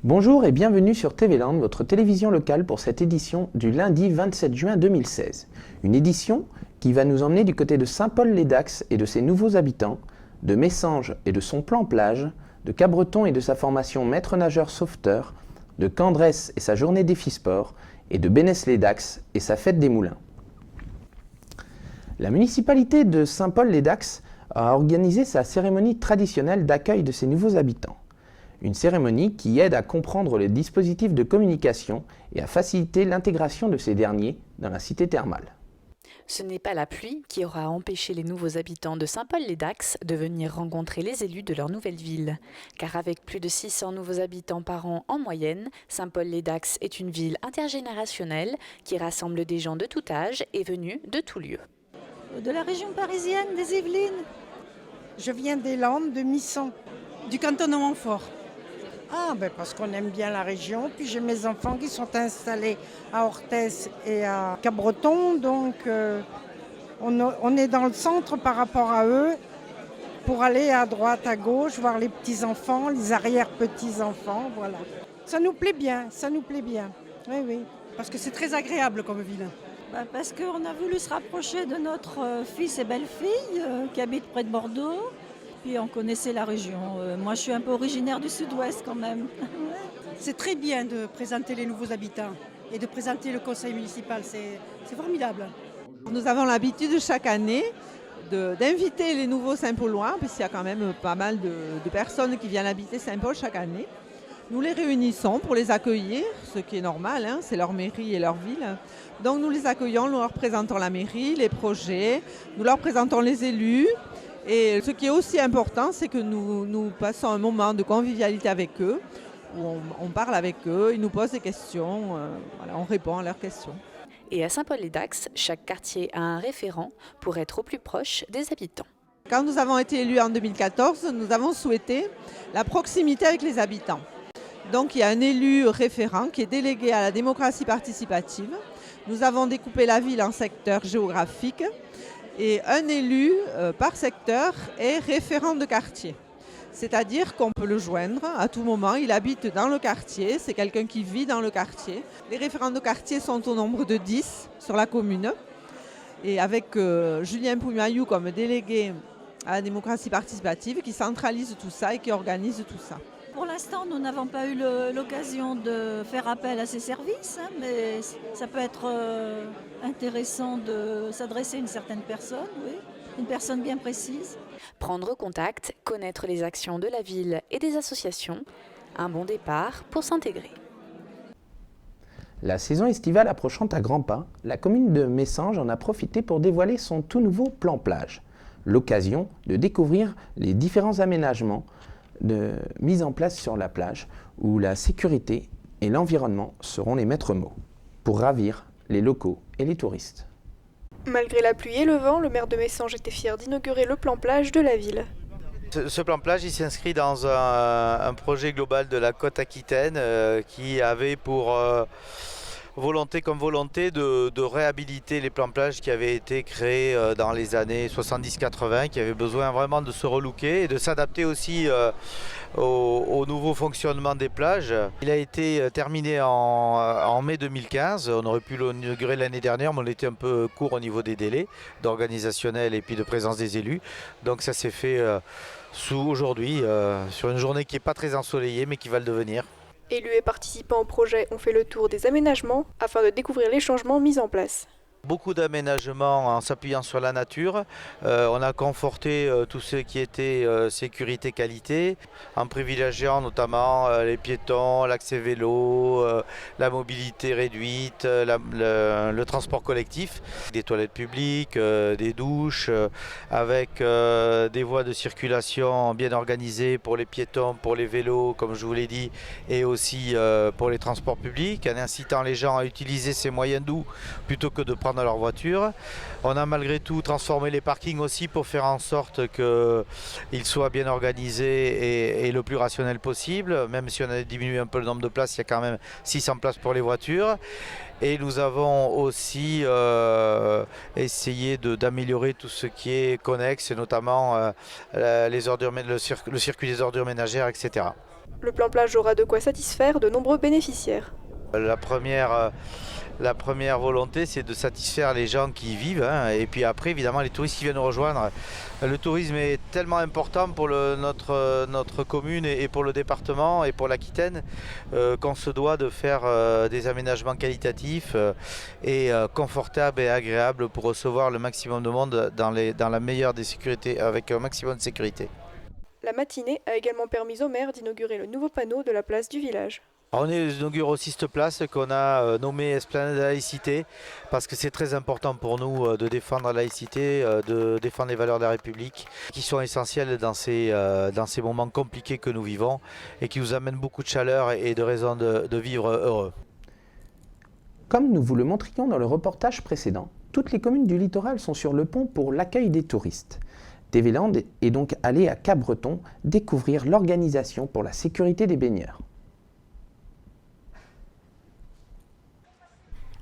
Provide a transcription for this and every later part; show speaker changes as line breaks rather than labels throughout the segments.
Bonjour et bienvenue sur TV Land, votre télévision locale pour cette édition du lundi 27 juin 2016. Une édition qui va nous emmener du côté de Saint-Paul-les-Dax et de ses nouveaux habitants, de Messanges et de son plan plage, de Cabreton et de sa formation maître nageur sauveteur, de Candresse et sa journée défi sport, et de Bénesse-les-Dax et sa fête des moulins. La municipalité de Saint-Paul-les-Dax a organisé sa cérémonie traditionnelle d'accueil de ses nouveaux habitants. Une cérémonie qui aide à comprendre les dispositifs de communication et à faciliter l'intégration de ces derniers dans la cité thermale.
Ce n'est pas la pluie qui aura empêché les nouveaux habitants de Saint-Paul-les-Dax de venir rencontrer les élus de leur nouvelle ville. Car avec plus de 600 nouveaux habitants par an en moyenne, Saint-Paul-les-Dax est une ville intergénérationnelle qui rassemble des gens de tout âge et venus de tous lieux.
De la région parisienne, des Yvelines.
Je viens des Landes, de Misson.
Du canton de Montfort.
Parce qu'on aime bien la région. Puis j'ai mes enfants qui sont installés à Orthez et à Cabreton. Donc on est dans le centre par rapport à eux pour aller à droite, à gauche, voir les petits-enfants, les arrière-petits-enfants. Voilà. Ça nous plaît bien, ça nous plaît bien. Oui, oui.
Parce que c'est très agréable comme ville.
Parce qu'on a voulu se rapprocher de notre fils et belle-fille qui habitent près de Bordeaux. Puis on connaissait la région. Moi, je suis un peu originaire du sud-ouest quand même.
C'est très bien de présenter les nouveaux habitants et de présenter le conseil municipal. C'est formidable.
Nous avons l'habitude chaque année d'inviter les nouveaux Saint-Paulois, puisqu'il y a quand même pas mal de personnes qui viennent habiter Saint-Paul chaque année. Nous les réunissons pour les accueillir, ce qui est normal, c'est leur mairie et leur ville. Donc nous les accueillons, nous leur présentons la mairie, les projets, nous leur présentons les élus. Et ce qui est aussi important, c'est que nous passons un moment de convivialité avec eux, où on parle avec eux, ils nous posent des questions, on répond à leurs questions.
Et à Saint-Paul-les-Dax, chaque quartier a un référent pour être au plus proche des habitants.
Quand nous avons été élus en 2014, nous avons souhaité la proximité avec les habitants. Donc il y a un élu référent qui est délégué à la démocratie participative. Nous avons découpé la ville en secteurs géographiques. Et un élu par secteur est référent de quartier. C'est-à-dire qu'on peut le joindre à tout moment. Il habite dans le quartier, c'est quelqu'un qui vit dans le quartier. Les référents de quartier sont au nombre de 10 sur la commune. Et avec Julien Poumayou comme délégué à la démocratie participative qui centralise tout ça et qui organise tout ça.
Pour l'instant, nous n'avons pas eu l'occasion de faire appel à ces services, mais ça peut être intéressant de s'adresser à une certaine personne, oui, une personne bien précise.
Prendre contact, connaître les actions de la ville et des associations, un bon départ pour s'intégrer.
La saison estivale approchant à grands pas, la commune de Messanges en a profité pour dévoiler son tout nouveau plan plage. L'occasion de découvrir les différents aménagements mis en place sur la plage, où la sécurité et l'environnement seront les maîtres mots, pour ravir les locaux et les touristes.
Malgré la pluie et le vent, le maire de Messanges était fier d'inaugurer le plan plage de la ville.
Ce plan plage il s'inscrit dans un projet global de la côte aquitaine qui avait pour volonté de réhabiliter les plans plages qui avaient été créés dans les années 70-80, qui avaient besoin vraiment de se relooker et de s'adapter aussi au nouveau fonctionnement des plages. Il a été terminé en mai 2015, on aurait pu l'inaugurer l'année dernière, mais on était un peu court au niveau des délais d'organisationnel et puis de présence des élus. Donc ça s'est fait aujourd'hui, sur une journée qui n'est pas très ensoleillée, mais qui va le devenir.
Élus et participants au projet ont fait le tour des aménagements afin de découvrir les changements mis en place.
Beaucoup d'aménagements en s'appuyant sur la nature. On a conforté tout ce qui était sécurité, qualité, en privilégiant notamment les piétons, l'accès vélo, la mobilité réduite, le transport collectif, des toilettes publiques, des douches, avec des voies de circulation bien organisées pour les piétons, pour les vélos, comme je vous l'ai dit, et aussi pour les transports publics, en incitant les gens à utiliser ces moyens doux plutôt que de prendre leur voiture. On a malgré tout transformé les parkings aussi pour faire en sorte qu'ils soient bien organisés et le plus rationnel possible. Même si on a diminué un peu le nombre de places, il y a quand même 600 places pour les voitures. Et nous avons aussi essayé d'améliorer tout ce qui est connexe, notamment le circuit des ordures ménagères, etc.
Le plan plage aura de quoi satisfaire de nombreux bénéficiaires.
La première volonté, c'est de satisfaire les gens qui y vivent, hein, et puis après, évidemment, les touristes qui viennent nous rejoindre. Le tourisme est tellement important pour notre commune et pour le département et pour l'Aquitaine qu'on se doit de faire des aménagements qualitatifs et confortables et agréables pour recevoir le maximum de monde dans la meilleure des sécurités, avec un maximum de sécurité.
La matinée a également permis au maire d'inaugurer le nouveau panneau de la place du village.
On inaugure aussi cette place qu'on a nommée Esplanade de la laïcité parce que c'est très important pour nous de défendre la laïcité, de défendre les valeurs de la République qui sont essentielles dans ces moments compliqués que nous vivons et qui nous amènent beaucoup de chaleur et de raisons de vivre heureux.
Comme nous vous le montrions dans le reportage précédent, toutes les communes du littoral sont sur le pont pour l'accueil des touristes. TV Land est donc allé à Cap-Breton découvrir l'organisation pour la sécurité des baigneurs.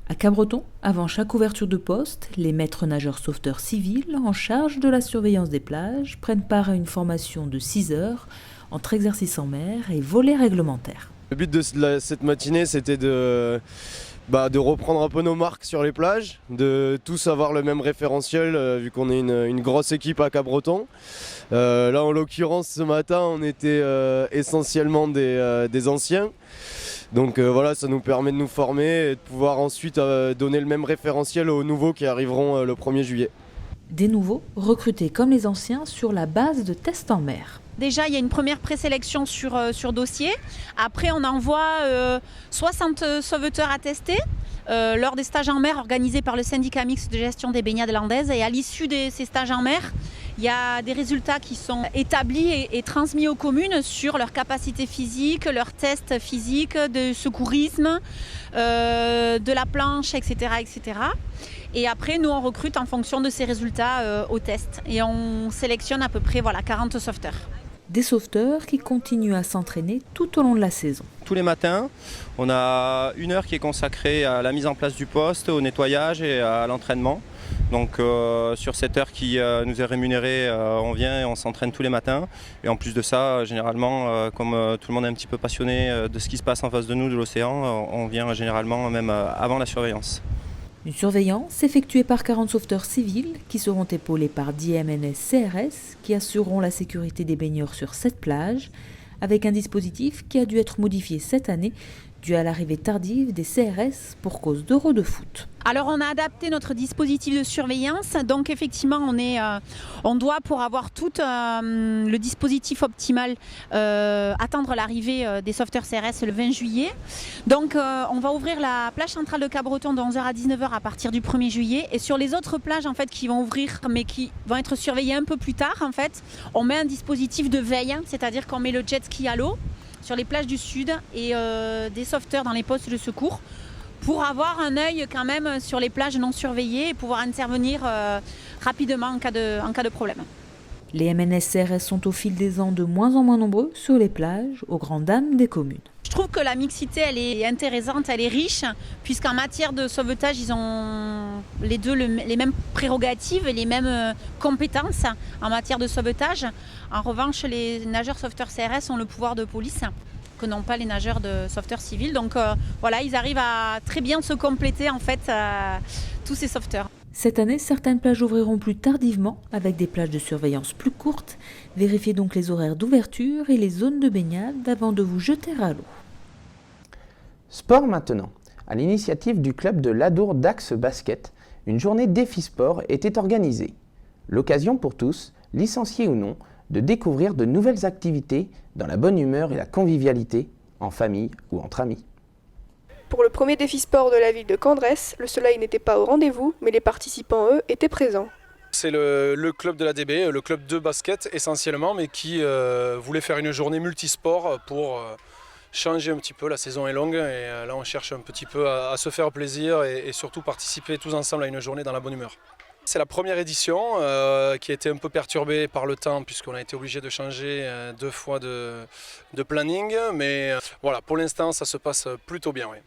À Cap-Breton, avant chaque ouverture de poste, les maîtres nageurs sauveteurs civils en charge de la surveillance des plages prennent part à une formation de 6 heures entre exercices en mer et volets réglementaires.
Le but de cette matinée, c'était de reprendre un peu nos marques sur les plages, de tous avoir le même référentiel vu qu'on est une grosse équipe à Cap-Breton. Là en l'occurrence ce matin on était essentiellement des anciens. Donc voilà, ça nous permet de nous former et de pouvoir ensuite donner le même référentiel aux nouveaux qui arriveront le 1er juillet.
Des nouveaux, recrutés comme les anciens sur la base de tests en mer.
Déjà, il y a une première présélection sur dossier. Après, on envoie 60 sauveteurs à tester lors des stages en mer organisés par le syndicat mixte de gestion des baignades landaises. Et à l'issue de ces stages en mer, il y a des résultats qui sont établis et transmis aux communes sur leur capacité physique, leurs tests physiques, de secourisme, de la planche, etc., etc. Et après, nous, on recrute en fonction de ces résultats au test. Et on sélectionne à peu près 40 sauveteurs.
Des sauveteurs qui continuent à s'entraîner tout au long de la saison.
Tous les matins, on a 1 heure qui est consacrée à la mise en place du poste, au nettoyage et à l'entraînement. Donc sur cette heure qui nous est rémunérée, on vient et on s'entraîne tous les matins. Et en plus de ça, généralement, comme tout le monde est un petit peu passionné de ce qui se passe en face de nous, de l'océan, on vient généralement même avant la surveillance.
Une surveillance effectuée par 40 sauveteurs civils qui seront épaulés par 10 MNS CRS qui assureront la sécurité des baigneurs sur cette plage avec un dispositif qui a dû être modifié cette année dû à l'arrivée tardive des CRS pour cause d'Euro de foot.
Alors on a adapté notre dispositif de surveillance, donc effectivement on doit pour avoir tout le dispositif optimal attendre l'arrivée des sauveteurs CRS le 20 juillet. Donc on va ouvrir la plage centrale de Cap-Breton de 11h à 19h à partir du 1er juillet et sur les autres plages en fait qui vont ouvrir mais qui vont être surveillées un peu plus tard en fait, on met un dispositif de veille, c'est-à-dire qu'on met le jet ski à l'eau sur les plages du sud et des sauveteurs dans les postes de secours pour avoir un œil quand même sur les plages non surveillées et pouvoir intervenir rapidement en cas de problème.
Les MNS-CRS sont au fil des ans de moins en moins nombreux sur les plages, aux grandes dames des communes.
Je trouve que la mixité, elle est intéressante, elle est riche, puisqu'en matière de sauvetage, ils ont les deux les mêmes prérogatives et les mêmes compétences en matière de sauvetage. En revanche, les nageurs sauveteurs CRS ont le pouvoir de police que n'ont pas les nageurs de sauveteurs civils. Donc voilà, ils arrivent à très bien se compléter en fait tous ces sauveteurs.
Cette année, certaines plages ouvriront plus tardivement avec des plages de surveillance plus courtes. Vérifiez donc les horaires d'ouverture et les zones de baignade avant de vous jeter à l'eau.
Sport maintenant. À l'initiative du club de l'Adour d'Axe Basket, une journée défi sport était organisée. L'occasion pour tous, licenciés ou non, de découvrir de nouvelles activités dans la bonne humeur et la convivialité, en famille ou entre amis.
Pour le premier défi sport de la ville de Candresse, le soleil n'était pas au rendez-vous, mais les participants, eux, étaient présents.
C'est le club de l'ADB, le club de basket essentiellement, mais qui voulait faire une journée multisport pour changer un petit peu. La saison est longue et là on cherche un petit peu à se faire plaisir et surtout participer tous ensemble à une journée dans la bonne humeur. C'est la première édition qui a été un peu perturbée par le temps puisqu'on a été obligé de changer 2 fois de planning, mais voilà, pour l'instant ça se passe plutôt bien. Oui.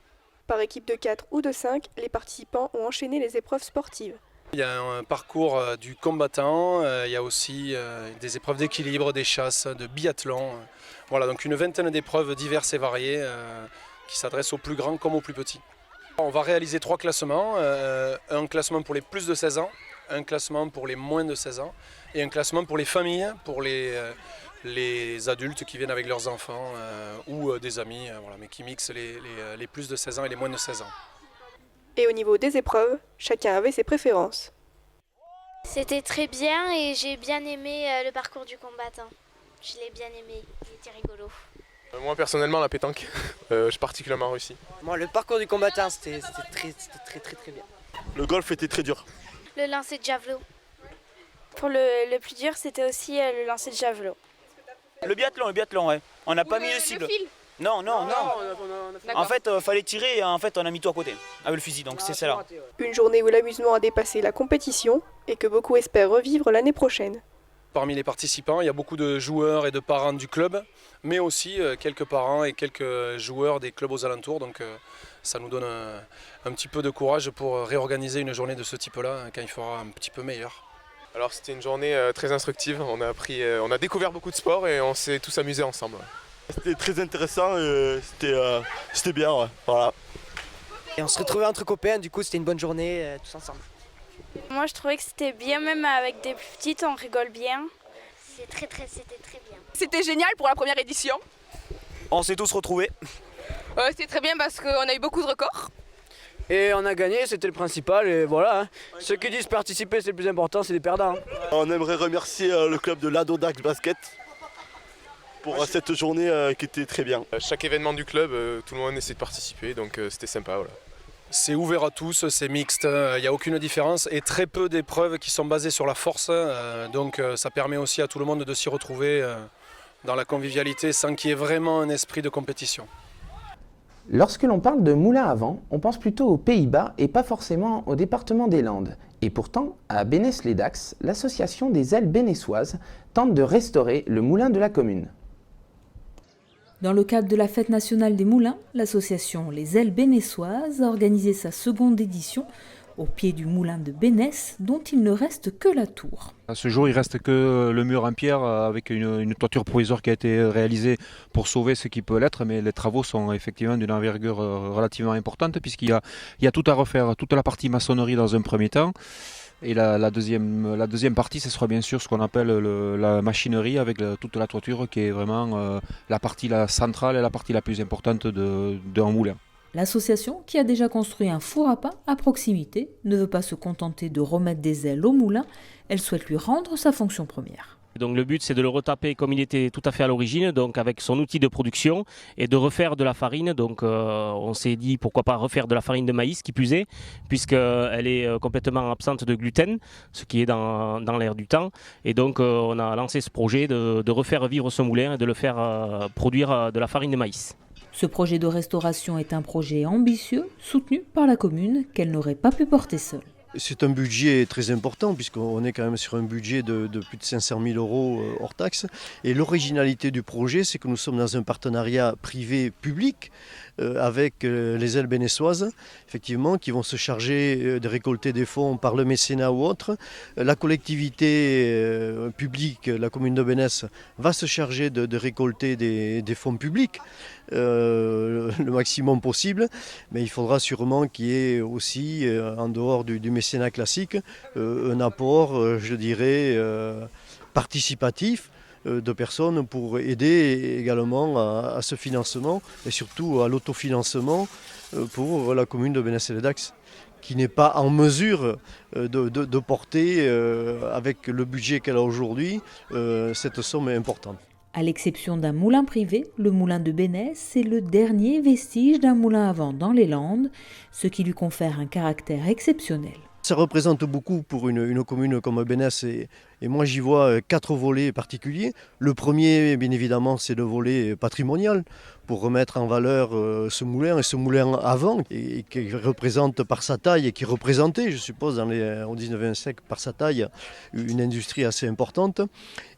Par équipe de 4 ou de 5, les participants ont enchaîné les épreuves sportives.
Il y a un parcours du combattant, il y a aussi des épreuves d'équilibre, des chasses, de biathlon. Voilà, donc une vingtaine d'épreuves diverses et variées qui s'adressent aux plus grands comme aux plus petits. On va réaliser 3 classements, un classement pour les plus de 16 ans, un classement pour les moins de 16 ans et un classement pour les familles, pour les adultes qui viennent avec leurs enfants ou des amis, voilà, mais qui mixent les plus de 16 ans et les moins de 16 ans.
Et au niveau des épreuves, chacun avait ses préférences.
C'était très bien et j'ai bien aimé le parcours du combattant. Je l'ai bien aimé, il était rigolo.
Moi personnellement la pétanque, j'ai particulièrement réussi.
Moi le parcours du combattant c'était très bien.
Le golf était très dur.
Le lancer de javelot. Pour le plus dur c'était aussi le lancer de javelot.
Le biathlon ouais. On n'a pas mis de cible. Non. En fait, fallait tirer et en fait, on a mis tout à côté avec le fusil, donc c'est ça là.
Une journée où l'amusement a dépassé la compétition et que beaucoup espèrent revivre l'année prochaine.
Parmi les participants, il y a beaucoup de joueurs et de parents du club, mais aussi quelques parents et quelques joueurs des clubs aux alentours. Donc ça nous donne un petit peu de courage pour réorganiser une journée de ce type-là quand il fera un petit peu meilleur.
Alors c'était une journée très instructive, on a découvert beaucoup de sports et on s'est tous amusés ensemble.
C'était très intéressant, c'était bien, ouais. Voilà.
Et on se retrouvait entre copains, du coup c'était une bonne journée, tous ensemble.
Moi je trouvais que c'était bien, même avec des plus petites, on rigole bien. C'était très bien.
C'était génial pour la première édition.
On s'est tous retrouvés.
C'était très bien parce qu'on a eu beaucoup de records.
Et on a gagné, c'était le principal, et voilà. Hein. Ceux qui disent participer c'est le plus important, c'est les perdants.
On aimerait remercier le club de l'Ado Dax Basket pour cette journée qui était très bien.
Chaque événement du club, tout le monde essaie de participer, donc c'était sympa. Voilà.
C'est ouvert à tous, c'est mixte, il n'y a aucune différence et très peu d'épreuves qui sont basées sur la force. Donc ça permet aussi à tout le monde de s'y retrouver dans la convivialité sans qu'il y ait vraiment un esprit de compétition.
Lorsque l'on parle de moulin à vent, on pense plutôt aux Pays-Bas et pas forcément au département des Landes. Et pourtant, à Bénesse-les-Dax, l'association des ailes bénessoises tente de restaurer le moulin de la commune.
Dans le cadre de la Fête nationale des moulins, l'association Les Ailes Bénessoises a organisé sa seconde édition au pied du moulin de Bénesse, dont il ne reste que la tour.
À ce jour, il ne reste que le mur en pierre avec une toiture provisoire qui a été réalisée pour sauver ce qui peut l'être, mais les travaux sont effectivement d'une envergure relativement importante puisqu'il y a tout à refaire, toute la partie maçonnerie dans un premier temps. Et la deuxième partie, ce sera bien sûr ce qu'on appelle la machinerie avec toute la toiture qui est vraiment la partie centrale et la partie la plus importante d'un moulin.
L'association, qui a déjà construit un four à pain à proximité, ne veut pas se contenter de remettre des ailes au moulin, elle souhaite lui rendre sa fonction première.
Donc le but c'est de le retaper comme il était tout à fait à l'origine, donc avec son outil de production et de refaire de la farine. Donc on s'est dit pourquoi pas refaire de la farine de maïs qui plus est, puisqu'elle est complètement absente de gluten, ce qui est dans l'air du temps. Et donc on a lancé ce projet de refaire vivre ce moulin et de le faire produire de la farine de maïs.
Ce projet de restauration est un projet ambitieux, soutenu par la commune, qu'elle n'aurait pas pu porter seule.
C'est un budget très important puisqu'on est quand même sur un budget de plus de 500 000 € hors taxe. Et l'originalité du projet, c'est que nous sommes dans un partenariat privé-public avec les ailes bénessoises, effectivement, qui vont se charger de récolter des fonds par le mécénat ou autre. La collectivité publique, la commune de Bénesse, va se charger de récolter des fonds publics. Le maximum possible, mais il faudra sûrement qu'il y ait aussi, en dehors du mécénat classique, un apport, je dirais, participatif de personnes pour aider également à ce financement et surtout à l'autofinancement pour la commune de Bénesse-les-Dax, qui n'est pas en mesure de porter, avec le budget qu'elle a aujourd'hui, cette somme importante.
À l'exception d'un moulin privé, le moulin de Bénesse est le dernier vestige d'un moulin à vent dans les Landes, ce qui lui confère un caractère exceptionnel.
Ça représente beaucoup pour une commune comme Bénesse et moi j'y vois 4 volets particuliers. Le premier, bien évidemment, c'est le volet patrimonial. pour remettre en valeur ce moulin et ce moulin avant, et qui représente par sa taille et qui représentait, je suppose, au 19e siècle par sa taille, une industrie assez importante.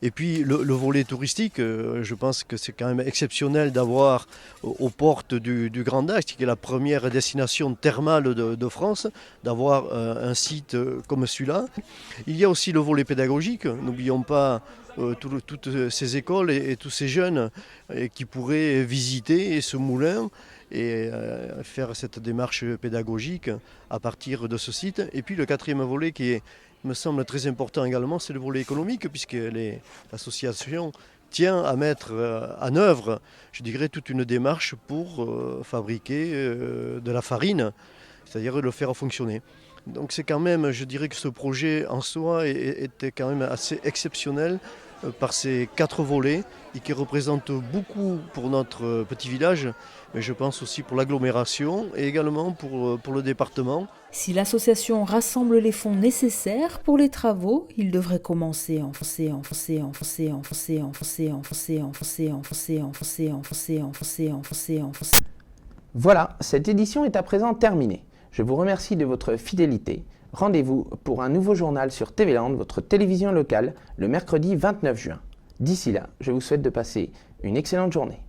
Et puis le volet touristique, je pense que c'est quand même exceptionnel d'avoir aux portes du Grand Dax, qui est la première destination thermale de France, d'avoir un site comme celui-là. Il y a aussi le volet pédagogique, n'oublions pas toutes ces écoles et tous ces jeunes qui pourraient visiter ce moulin et faire cette démarche pédagogique à partir de ce site. Et puis le quatrième volet qui me semble très important également, c'est le volet économique, puisque l'association tient à mettre en œuvre, je dirais, toute une démarche pour fabriquer de la farine, c'est-à-dire le faire fonctionner. Donc c'est quand même, je dirais que ce projet en soi était quand même assez exceptionnel par ces 4 volets et qui représentent beaucoup pour notre petit village, mais je pense aussi pour l'agglomération et également pour le département.
Si l'association rassemble les fonds nécessaires pour les travaux, il devrait commencer
Voilà, cette édition est à présent terminée. Je vous remercie de votre fidélité. Rendez-vous pour un nouveau journal sur TV Land, votre télévision locale, le mercredi 29 juin. D'ici là, je vous souhaite de passer une excellente journée.